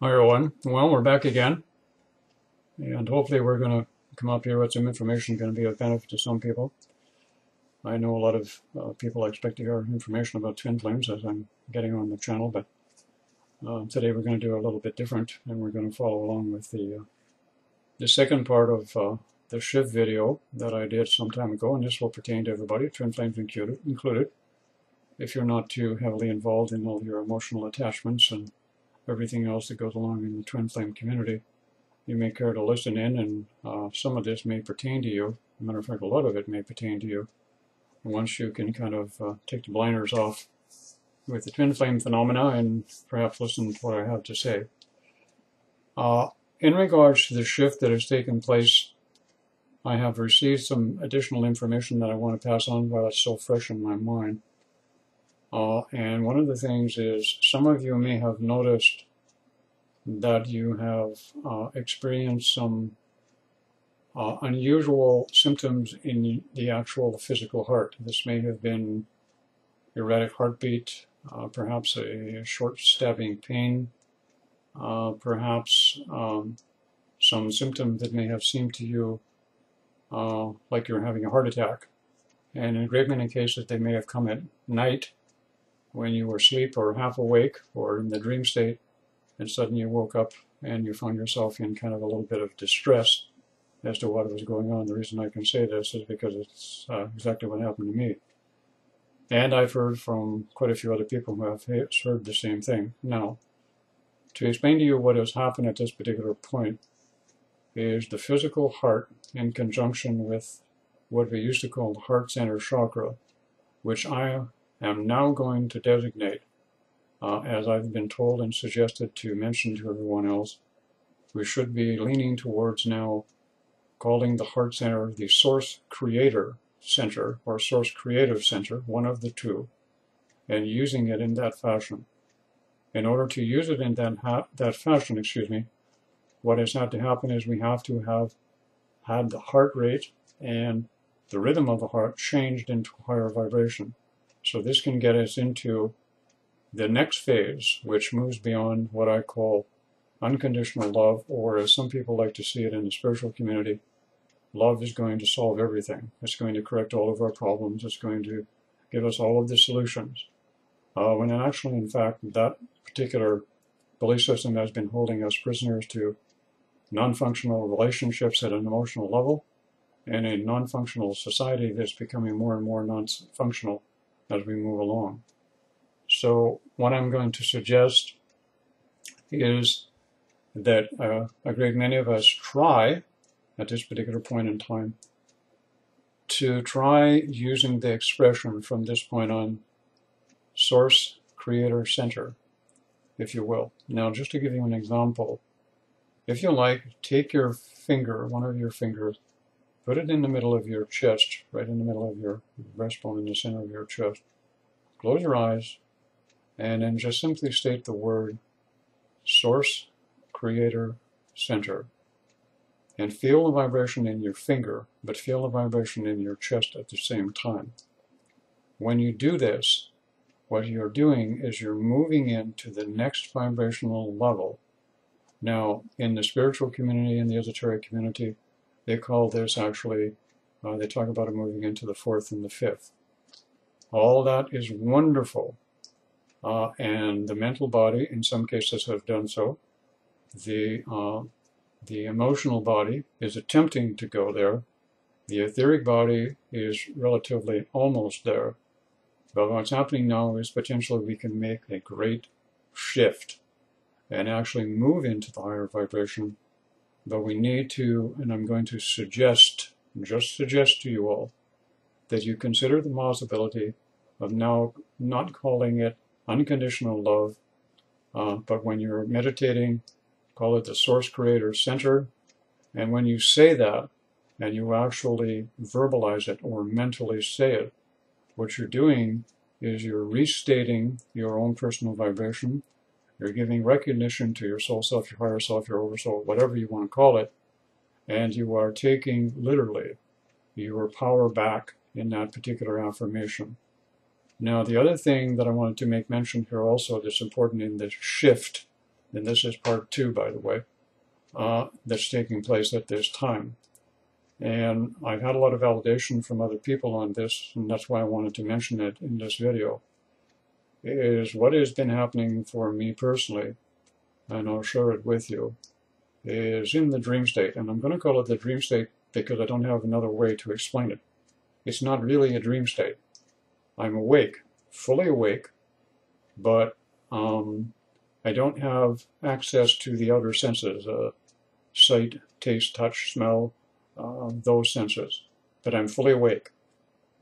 Hi everyone. Well, we're back again, and hopefully we're going to come up here with some information going to be of benefit to some people. I know a lot of people expect to hear information about twin flames as I'm getting on the channel, but today we're going to do a little bit different, and we're going to follow along with the second part of the shift video that I did some time ago, and this will pertain to everybody, twin flames included, if you're not too heavily involved in all your emotional attachments and everything else that goes along in the twin flame community. You may care to listen in, and some of this may pertain to you. As a matter of fact, a lot of it may pertain to you. Once you can kind of take the blinders off with the twin flame phenomena and perhaps listen to what I have to say. In regards to the shift that has taken place, I have received some additional information that I want to pass on while it's so fresh in my mind. And one of the things is some of you may have noticed that you have experienced some unusual symptoms in the actual physical heart. This may have been erratic heartbeat, perhaps a short stabbing pain, perhaps some symptom that may have seemed to you like you're having a heart attack. And in a great many cases, they may have come at night when you were asleep or half awake or in the dream state, and suddenly you woke up and you found yourself in kind of a little bit of distress as to what was going on. The reason I can say this is because it's exactly what happened to me. And I've heard from quite a few other people who have heard the same thing. Now, to explain to you what has happened at this particular point is the physical heart in conjunction with what we used to call the heart center chakra, which I am now going to designate, as I've been told and suggested to mention to everyone else, we should be leaning towards now calling the heart center the source creator center or source creative center, one of the two, and using it in that fashion. In order to use it in that fashion, what has had to happen is we have to have had the heart rate and the rhythm of the heart changed into higher vibration. So this can get us into the next phase, which moves beyond what I call unconditional love, or as some people like to see it in the spiritual community, love is going to solve everything. It's going to correct all of our problems. It's going to give us all of the solutions. When actually, in fact, that particular belief system has been holding us prisoners to non-functional relationships at an emotional level, and a non-functional society that's becoming more and more non-functional as we move along. So what I'm going to suggest is that a great many of us try, at this particular point in time, to try using the expression from this point on, source, creator, center, if you will. Now, just to give you an example, if you like, take your finger, one of your fingers, put it in the middle of your chest, right in the middle of your breastbone, in the center of your chest. Close your eyes, and then just simply state the word source, creator, center. And feel the vibration in your finger, but feel the vibration in your chest at the same time. When you do this, what you're doing is you're moving into the next vibrational level. Now, in the spiritual community, in the esoteric community, they call this actually, they talk about it moving into the fourth and the fifth. All that is wonderful. And the mental body, in some cases, have done so. The emotional body is attempting to go there. The etheric body is relatively almost there. But what's happening now is potentially we can make a great shift and actually move into the higher vibration. But we need to, and I'm going to suggest to you all, that you consider the possibility of now not calling it unconditional love, but when you're meditating, call it the source creator center. And when you say that, and you actually verbalize it or mentally say it, what you're doing is you're restating your own personal vibration. You're giving recognition to your soul self, your higher self, your oversoul, whatever you want to call it. And you are taking literally your power back in that particular affirmation. Now, the other thing that I wanted to make mention here also that's important in this shift and this is part 2, by the way, that's taking place at this time. And I've had a lot of validation from other people on this, and that's why I wanted to mention it in this video, is what has been happening for me personally, and I'll share it with you, is in the dream state. And I'm going to call it the dream state because I don't have another way to explain it. It's not really a dream state. I'm awake, fully awake, but I don't have access to the outer senses, sight, taste, touch, smell, those senses. But I'm fully awake,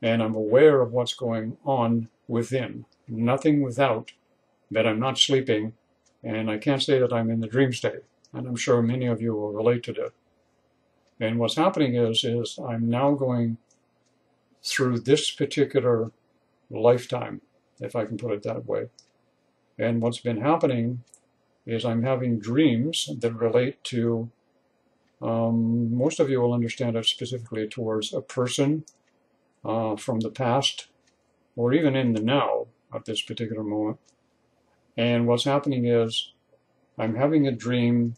and I'm aware of what's going on within. Nothing without, but I'm not sleeping, and I can't say that I'm in the dream state. And I'm sure many of you will relate to that. And what's happening is I'm now going through this particular lifetime, if I can put it that way. And what's been happening is I'm having dreams that relate to, most of you will understand it specifically towards a person from the past, or even in the now at this particular moment. And what's happening is I'm having a dream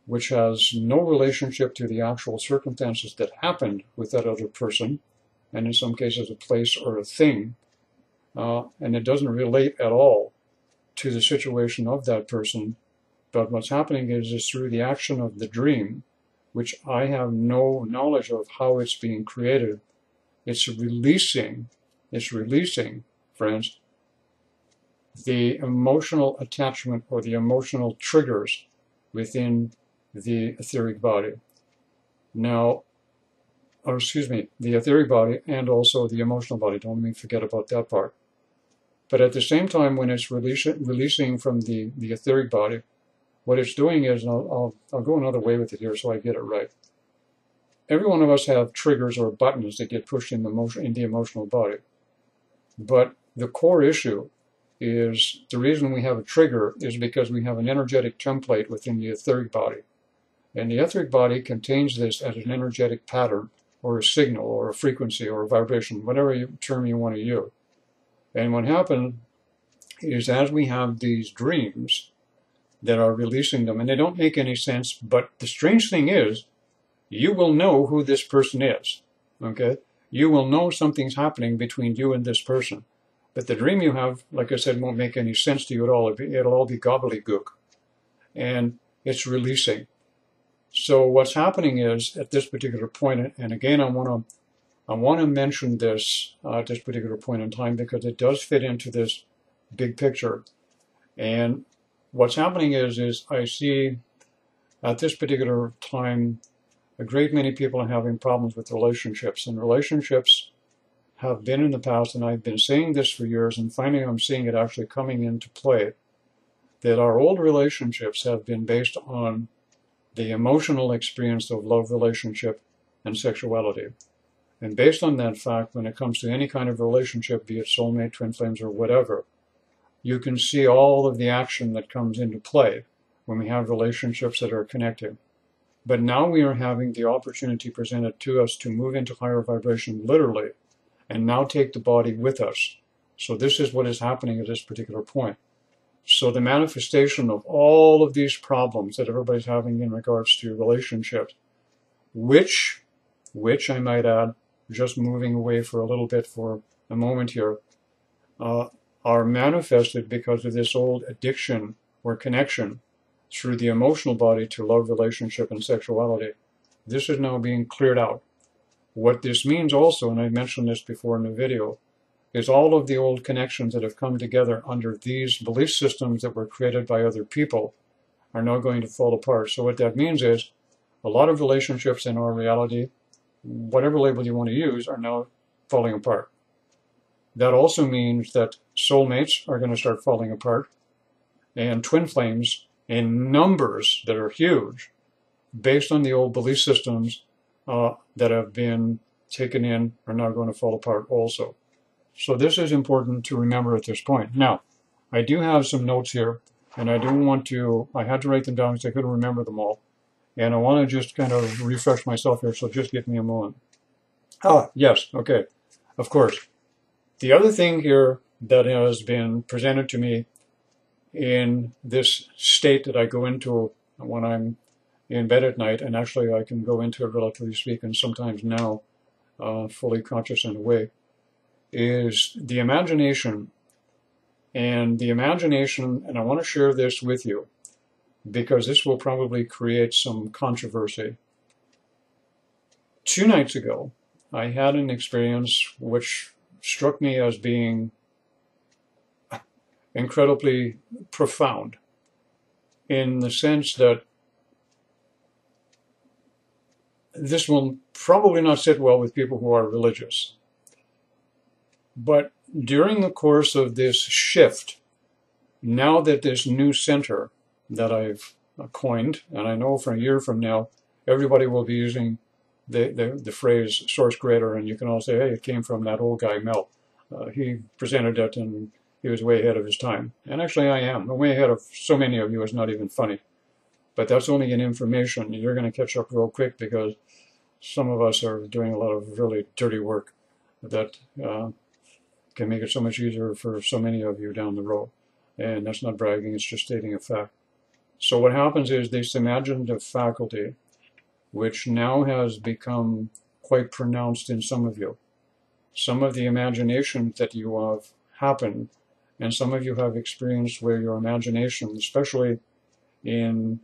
which has no relationship to the actual circumstances that happened with that other person, and in some cases a place or a thing, and it doesn't relate at all to the situation of that person. But what's happening is through the action of the dream, which I have no knowledge of how it's being created, it's releasing, friends, the emotional attachment or the emotional triggers within the etheric body. Now, or excuse me, the etheric body and also the emotional body. Don't let me forget about that part. But at the same time, when it's releasing from the etheric body, what it's doing is, and I'll go another way with it here so I get it right. Every one of us have triggers or buttons that get pushed in the emotional body. But the core issue is the reason we have a trigger is because we have an energetic template within the etheric body. And the etheric body contains this as an energetic pattern or a signal or a frequency or a vibration, whatever term you want to use. And what happens is as we have these dreams that are releasing them, and they don't make any sense, but the strange thing is, you will know who this person is, okay? You will know something's happening between you and this person. But the dream you have, like I said, won't make any sense to you at all. It'll all be gobbledygook. And it's releasing. So what's happening is, at this particular point, and again, I want to mention this at this particular point in time because it does fit into this big picture. And what's happening is I see at this particular time a great many people are having problems with relationships, and relationships have been in the past, and I've been saying this for years, and finally I'm seeing it actually coming into play, that our old relationships have been based on the emotional experience of love, relationship, and sexuality. And based on that fact, when it comes to any kind of relationship, be it soulmate, twin flames, or whatever, you can see all of the action that comes into play when we have relationships that are connected. But now we are having the opportunity presented to us to move into higher vibration, literally, and now take the body with us. So this is what is happening at this particular point. So the manifestation of all of these problems that everybody's having in regards to relationships, which I might add, just moving away for a little bit for a moment here, are manifested because of this old addiction or connection through the emotional body to love, relationship, and sexuality. This is now being cleared out. What this means also, and I mentioned this before in the video, is all of the old connections that have come together under these belief systems that were created by other people are now going to fall apart. So what that means is a lot of relationships in our reality, whatever label you want to use, are now falling apart. That also means that soulmates are going to start falling apart, and twin flames in numbers that are huge based on the old belief systems that have been taken in are now going to fall apart also. So this is important to remember at this point. Now, I do have some notes here, and I had to write them down because I couldn't remember them all. And I want to just kind of refresh myself here, so just give me a moment. Yes, okay, of course. The other thing here that has been presented to me in this state that I go into when I'm in bed at night, and actually I can go into it, relatively speaking, sometimes now, fully conscious and awake, is the imagination. And the imagination, and I want to share this with you, because this will probably create some controversy. 2 nights ago, I had an experience which struck me as being incredibly profound, in the sense that this will probably not sit well with people who are religious. But during the course of this shift, now that this new center that I've coined, and I know for a year from now, everybody will be using the phrase source creator, and you can all say, hey, it came from that old guy, Mel. He presented it, and he was way ahead of his time. And actually, I am. I'm way ahead of so many of you, it's not even funny. But that's only an information. You're going to catch up real quick, because some of us are doing a lot of really dirty work that can make it so much easier for so many of you down the road. And that's not bragging, it's just stating a fact. So what happens is this imaginative faculty, which now has become quite pronounced in some of you. Some of the imagination that you have happened, and some of you have experienced where your imagination, especially in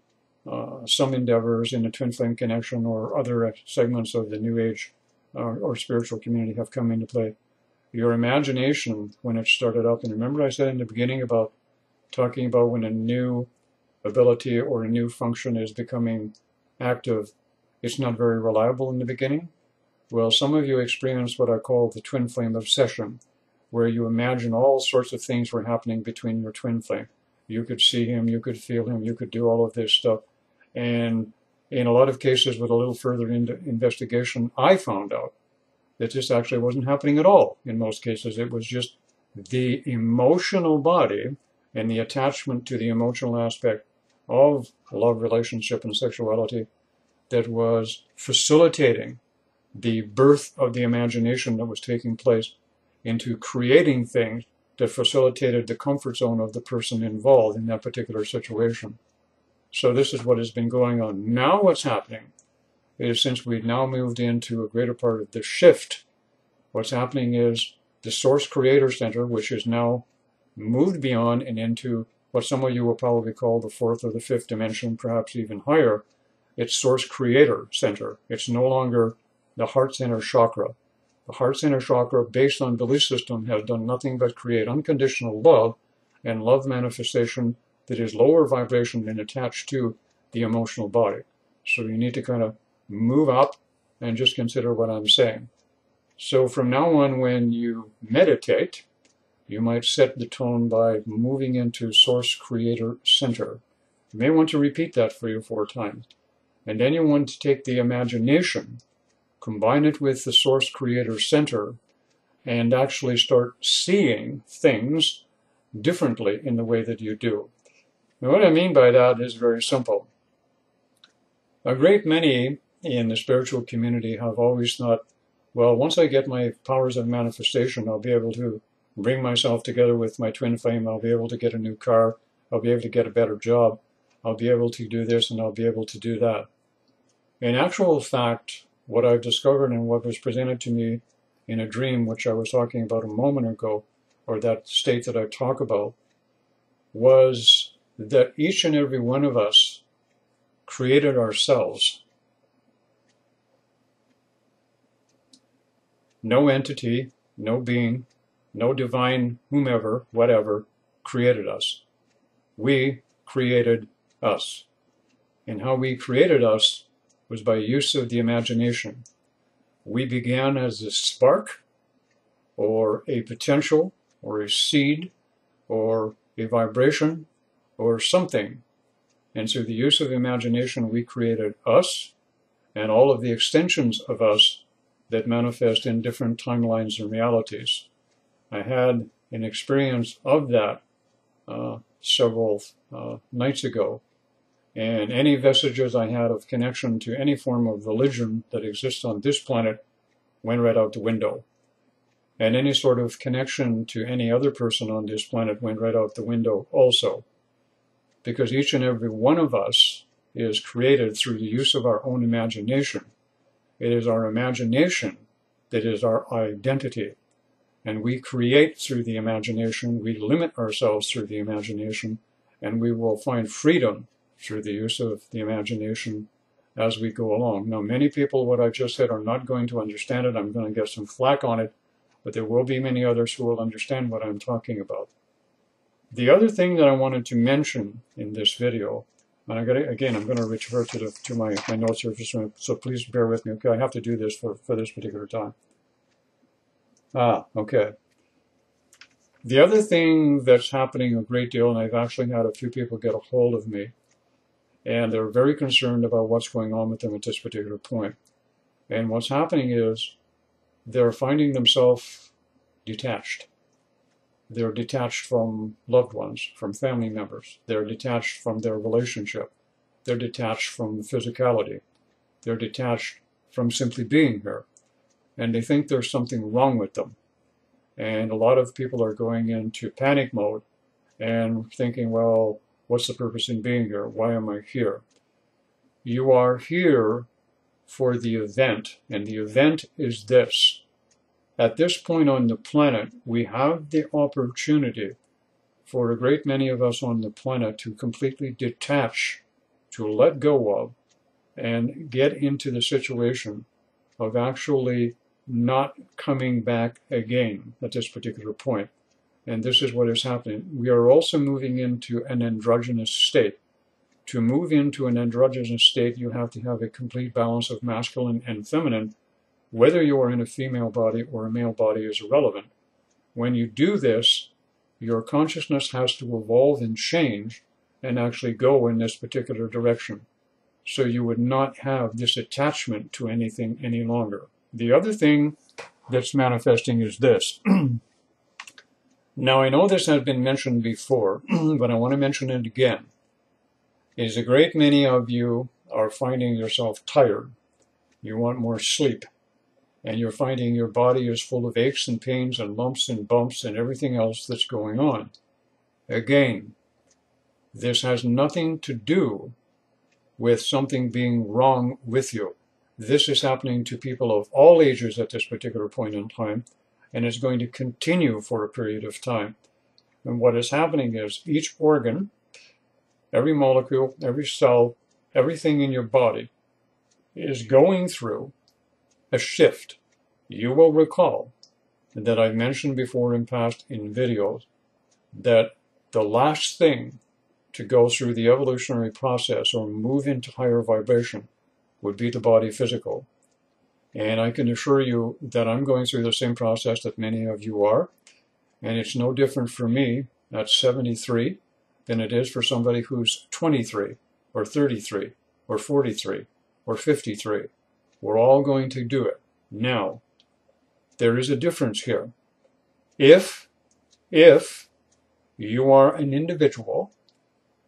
some endeavors in the twin flame connection or other segments of the New Age or spiritual community, have come into play. Your imagination, when it started up, and remember I said in the beginning about talking about when a new ability or a new function is becoming active, it's not very reliable in the beginning. Well, some of you experience what I call the twin flame obsession, where you imagine all sorts of things were happening between your twin flame. You could see him, you could feel him, you could do all of this stuff. And in a lot of cases, with a little further investigation, I found out that this actually wasn't happening at all. In most cases, it was just the emotional body and the attachment to the emotional aspect of love, relationship, and sexuality that was facilitating the birth of the imagination that was taking place into creating things that facilitated the comfort zone of the person involved in that particular situation. So this is what has been going on. Now what's happening is, since we've now moved into a greater part of the shift, what's happening is the Source Creator Center, which is now moved beyond and into what some of you will probably call the 4th or the 5th dimension, perhaps even higher. It's Source Creator Center. It's no longer the Heart Center Chakra. The Heart Center Chakra, based on belief system, has done nothing but create unconditional love and love manifestation that is lower vibration and attached to the emotional body. So you need to kind of move up and just consider what I'm saying. So from now on, when you meditate, you might set the tone by moving into Source Creator Center. You may want to repeat that 3 or 4 times. And then you want to take the imagination, combine it with the Source Creator Center, and actually start seeing things differently in the way that you do. Now, what I mean by that is very simple. A great many in the spiritual community have always thought, well, once I get my powers of manifestation, I'll be able to bring myself together with my twin flame, I'll be able to get a new car, I'll be able to get a better job, I'll be able to do this, and I'll be able to do that. In actual fact, what I've discovered and what was presented to me in a dream, which I was talking about a moment ago, or that state that I talk about, was that each and every one of us created ourselves. No entity, no being, no divine whomever, whatever, created us. We created us. And how we created us was by use of the imagination. We began as a spark, or a potential, or a seed, or a vibration, or something. And through the use of imagination, we created us and all of the extensions of us that manifest in different timelines and realities. I had an experience of that several nights ago, and any vestiges I had of connection to any form of religion that exists on this planet went right out the window. And any sort of connection to any other person on this planet went right out the window also. because each and every one of us is created through the use of our own imagination. It is our imagination that is our identity. And we create through the imagination, we limit ourselves through the imagination, and we will find freedom through the use of the imagination as we go along. Now, many people, what I've just said, are not going to understand it. I'm going to get some flack on it, but there will be many others who will understand what I'm talking about. The other thing that I wanted to mention in this video, and I'm going to refer to my notes here, so please bear with me. Okay, I have to do this for this particular time. Okay. The other thing that's happening a great deal, and I've actually had a few people get a hold of me, and they're very concerned about what's going on with them at this particular point. And what's happening is they're finding themselves detached. They're detached from loved ones, from family members. They're detached from their relationship. They're detached from physicality. They're detached from simply being here. And they think there's something wrong with them. And a lot of people are going into panic mode and thinking, well, what's the purpose in being here? Why am I here? You are here for the event, and the event is this. At this point on the planet, we have the opportunity for a great many of us on the planet to completely detach, to let go of, and get into the situation of actually not coming back again at this particular point. And this is what is happening. We are also moving into an androgynous state. To move into an androgynous state, you have to have a complete balance of masculine and feminine. Whether you are in a female body or a male body is irrelevant. When you do this, your consciousness has to evolve and change and actually go in this particular direction. So you would not have this attachment to anything any longer. The other thing that's manifesting is this. Now, I know this has been mentioned before, but I want to mention it again. Is a great many of you are finding yourself tired. You want more sleep. And you're finding your body is full of aches and pains and lumps and bumps and everything else that's going on. Again, this has nothing to do with something being wrong with you. This is happening to people of all ages at this particular point in time, and it's going to continue for a period of time. And what is happening is each organ, every molecule, every cell, everything in your body is going through a shift. You will recall that I've mentioned before in videos that the last thing to go through the evolutionary process or move into higher vibration would be the body physical. And I can assure you that I'm going through the same process that many of you are. And it's no different for me at 73 than it is for somebody who's 23 or 33 or 43 or 53. We're all going to do it. Now, there is a difference here. If you are an individual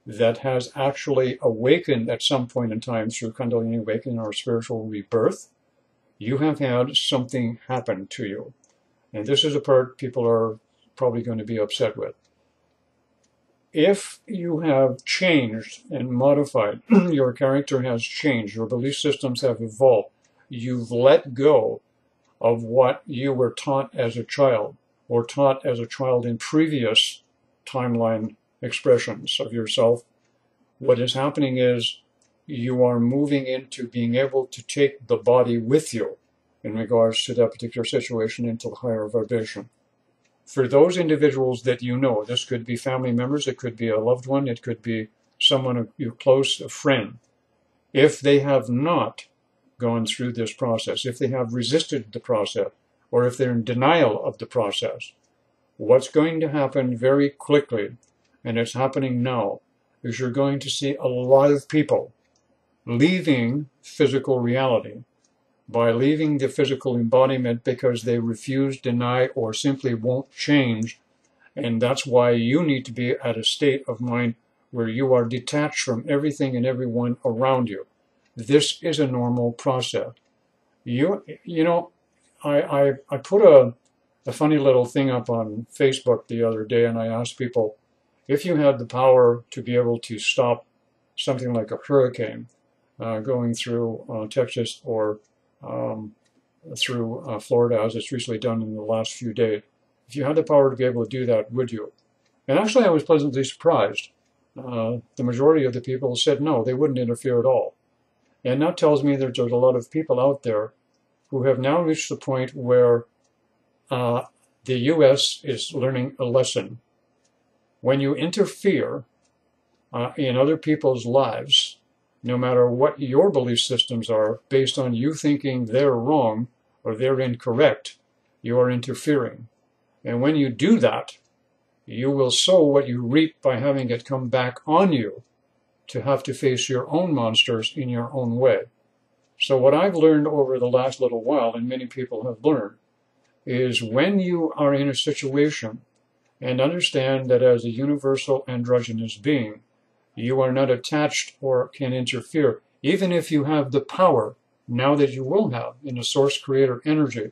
that has actually awakened at some point in time through Kundalini awakening or spiritual rebirth, you have had something happen to you. And this is a part people are probably going to be upset with. If you have changed and modified, your character has changed, your belief systems have evolved, you've let go of what you were taught as a child or taught as a child in previous timeline expressions of yourself, what is happening is you are moving into being able to take the body with you in regards to that particular situation into the higher vibration. For those individuals that you know, this could be family members, it could be a loved one, it could be someone you close, a friend. If they have not gone through this process, if they have resisted the process, or if they're in denial of the process, what's going to happen very quickly, and it's happening now, is you're going to see a lot of people leaving physical reality by leaving the physical embodiment because they refuse, deny, or simply won't change. And that's why you need to be at a state of mind where you are detached from everything and everyone around you. This is a normal process. You know, I put a funny little thing up on Facebook the other day, and I asked people, If you had the power to be able to stop something like a hurricane going through Texas or through Florida, as it's recently done in the last few days, if you had the power to be able to do that, would you? And actually, I was pleasantly surprised. The majority of the people said no, they wouldn't interfere at all. And that tells me that there's a lot of people out there who have now reached the point where the U.S. is learning a lesson. When you interfere in other people's lives, no matter what your belief systems are, based on you thinking they're wrong or they're incorrect, you are interfering. And when you do that, you will sow what you reap by having it come back on you to have to face your own monsters in your own way. So what I've learned over the last little while, and many people have learned, is when you are in a situation and understand that as a universal androgynous being, you are not attached or can interfere, even if you have the power, now that you will have, in a source creator energy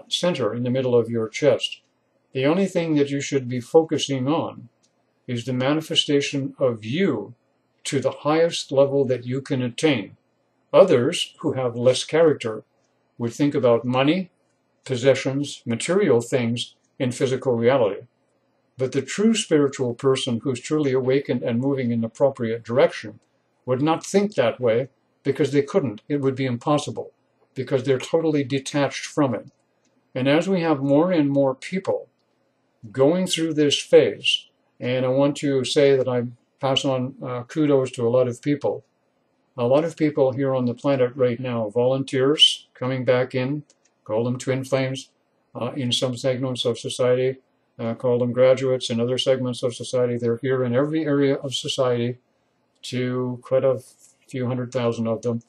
center in the middle of your chest. The only thing that you should be focusing on is the manifestation of you to the highest level that you can attain. Others who have less character would think about money, possessions, material things in physical reality. But the true spiritual person who's truly awakened and moving in the appropriate direction would not think that way because they couldn't. It would be impossible because they're totally detached from it. And as we have more and more people going through this phase, and I want to say that I pass on kudos to a lot of people. A lot of people here on the planet right now, volunteers coming back in, call them twin flames in some segments of society, call them graduates in other segments of society. They're here in every area of society, to quite a few 100,000 of them.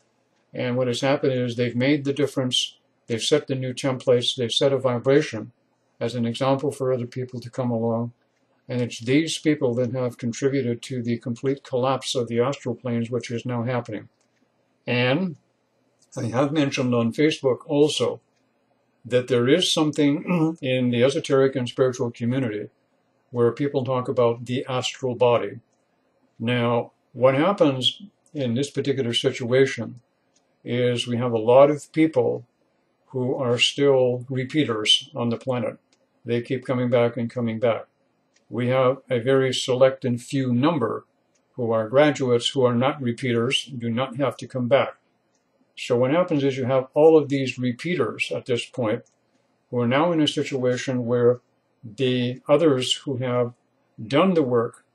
And what has happened is they've made the difference. They've set the new templates. They've set a vibration as an example for other people to come along. And it's these people that have contributed to the complete collapse of the astral planes, which is now happening. And I have mentioned on Facebook also that there is something in the esoteric and spiritual community where people talk about the astral body. Now, what happens in this particular situation is we have a lot of people who are still repeaters on the planet. They keep coming back and coming back. We have a very select and few number who are graduates who are not repeaters, do not have to come back. So what happens is you have all of these repeaters at this point who are now in a situation where the others who have done the work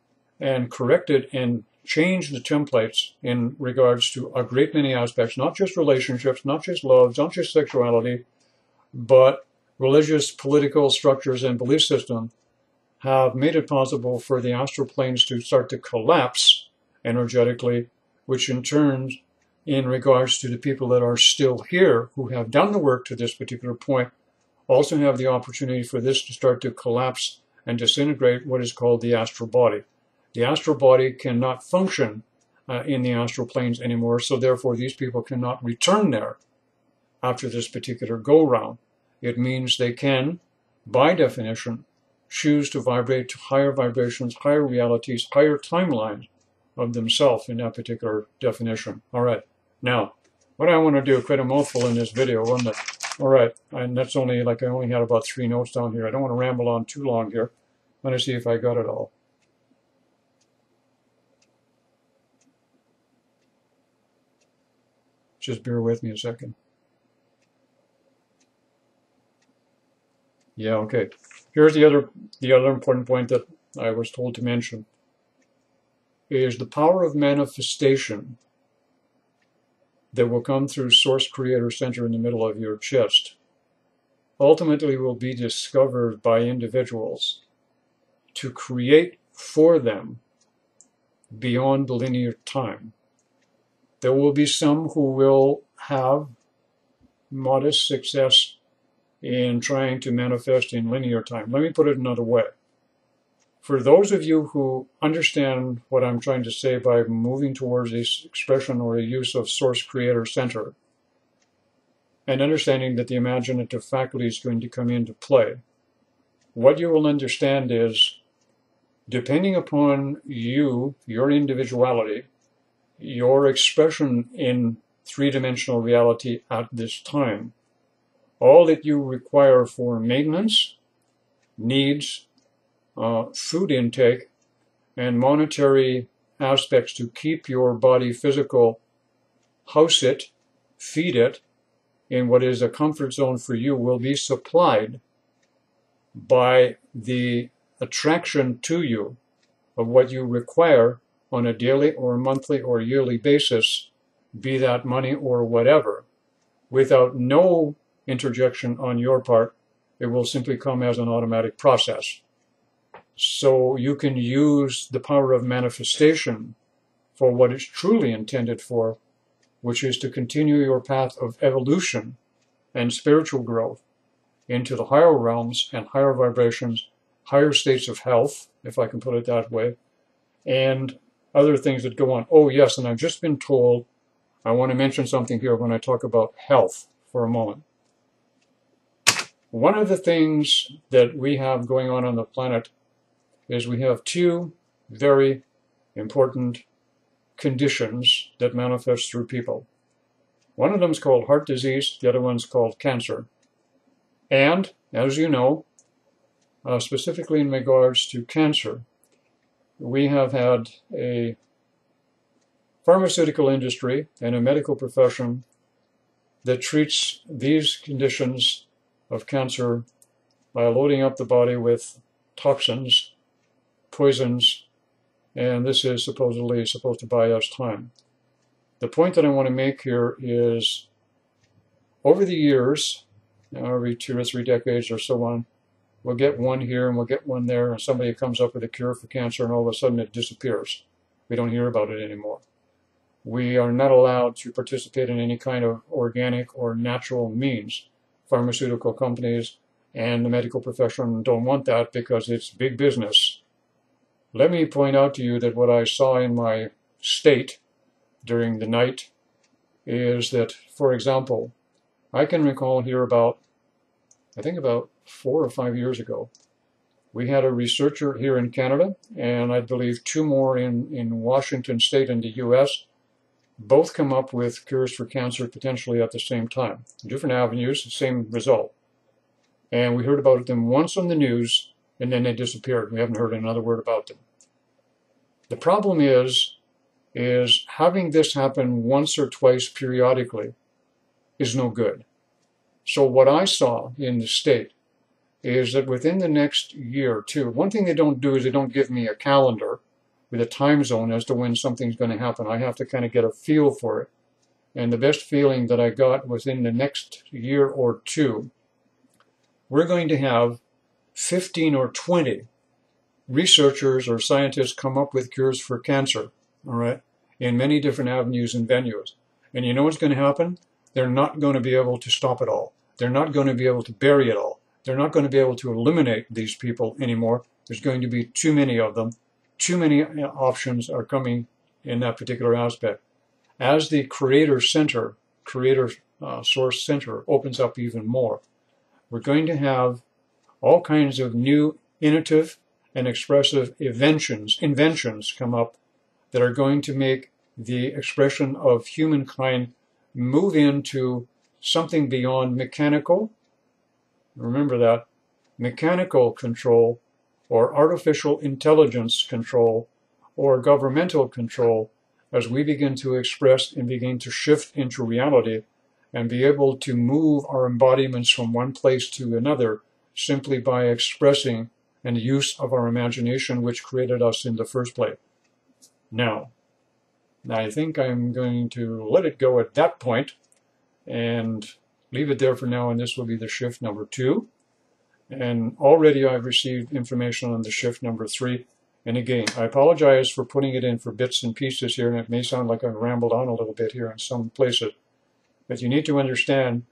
and corrected and changed the templates in regards to a great many aspects, not just relationships, not just love, not just sexuality, but religious, political structures and belief system, have made it possible for the astral planes to start to collapse energetically, which in turn, in regards to the people that are still here who have done the work to this particular point, also have the opportunity for this to start to collapse and disintegrate what is called the astral body. The astral body cannot function in the astral planes anymore, so therefore these people cannot return there after this particular go-round. It means they can, by definition, choose to vibrate to higher vibrations, higher realities, higher timelines of themselves in that particular definition. All right. Now, what I want to do, quite a mouthful in this video, wasn't it? All right. And that's only, like, I only had about 3 notes down here. I don't want to ramble on too long here. Let me see if I got it all. Just bear with me a second. Yeah, okay. Here's the other important point that I was told to mention, is the power of manifestation that will come through Source Creator Center in the middle of your chest ultimately will be discovered by individuals to create for them beyond linear time. There will be some who will have modest success in trying to manifest in linear time. Let me put it another way. For those of you who understand what I'm trying to say by moving towards this expression or a use of Source Creator Center, and understanding that the imaginative faculty is going to come into play, what you will understand is depending upon you, your individuality, your expression in three-dimensional reality at this time, all that you require for maintenance, needs, food intake, and monetary aspects to keep your body physical, house it, feed it, in what is a comfort zone for you will be supplied by the attraction to you of what you require on a daily or monthly or yearly basis, be that money or whatever, without no interjection on your part. It will simply come as an automatic process. So you can use the power of manifestation for what it's truly intended for, which is to continue your path of evolution and spiritual growth into the higher realms and higher vibrations, higher states of health, if I can put it that way, and other things that go on. Oh, yes, and I've just been told, I want to mention something here when I talk about health for a moment. One of the things that we have going on the planet is we have two very important conditions that manifest through people. One of them is called heart disease, the other one's called cancer. And, as you know, specifically in regards to cancer, we have had a pharmaceutical industry and a medical profession that treats these conditions of cancer by loading up the body with toxins, poisons, and this is supposedly supposed to buy us time. The point that I want to make here is, over the years, every 2 or 3 decades or so on, we'll get one here and we'll get one there, and somebody comes up with a cure for cancer and all of a sudden it disappears. We don't hear about it anymore. We are not allowed to participate in any kind of organic or natural means. Pharmaceutical companies and the medical profession don't want that because it's big business. Let me point out to you that what I saw in my state during the night is that, for example, I can recall here about 4 or 5 years ago, we had a researcher here in Canada, and I believe 2 more in Washington State in the US, both come up with cures for cancer potentially at the same time. Different avenues, the same result. And we heard about them once on the news, and then they disappeared. We haven't heard another word about them. The problem is having this happen once or twice periodically is no good. So what I saw in the state is that within the next year or two, one thing they don't do is they don't give me a calendar with a time zone as to when something's going to happen. I have to kind of get a feel for it. And the best feeling that I got was in the next year or two, we're going to have 15 or 20 researchers or scientists come up with cures for cancer, all right, in many different avenues and venues. And you know what's going to happen? They're not going to be able to stop it all. They're not going to be able to bury it all. They're not going to be able to eliminate these people anymore. There's going to be too many of them. Too many options are coming in that particular aspect. As the creator center, source center opens up even more, we're going to have all kinds of new innovative and expressive inventions come up that are going to make the expression of humankind move into something beyond mechanical. Remember that, mechanical control or artificial intelligence control or governmental control, as we begin to express and begin to shift into reality and be able to move our embodiments from one place to another simply by expressing and use of our imagination, which created us in the first place. Now, I think I'm going to let it go at that point and leave it there for now, and this will be the shift number 2. And already I've received information on the shift number 3. And again, I apologize for putting it in for bits and pieces here, and it may sound like I've rambled on a little bit here in some places. But you need to understand,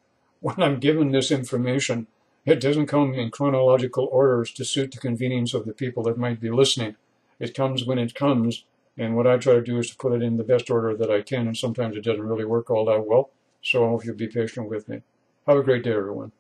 when I'm given this information, it doesn't come in chronological orders to suit the convenience of the people that might be listening. It comes when it comes, and what I try to do is to put it in the best order that I can, and sometimes it doesn't really work all that well. So I hope you'll be patient with me. Have a great day, everyone.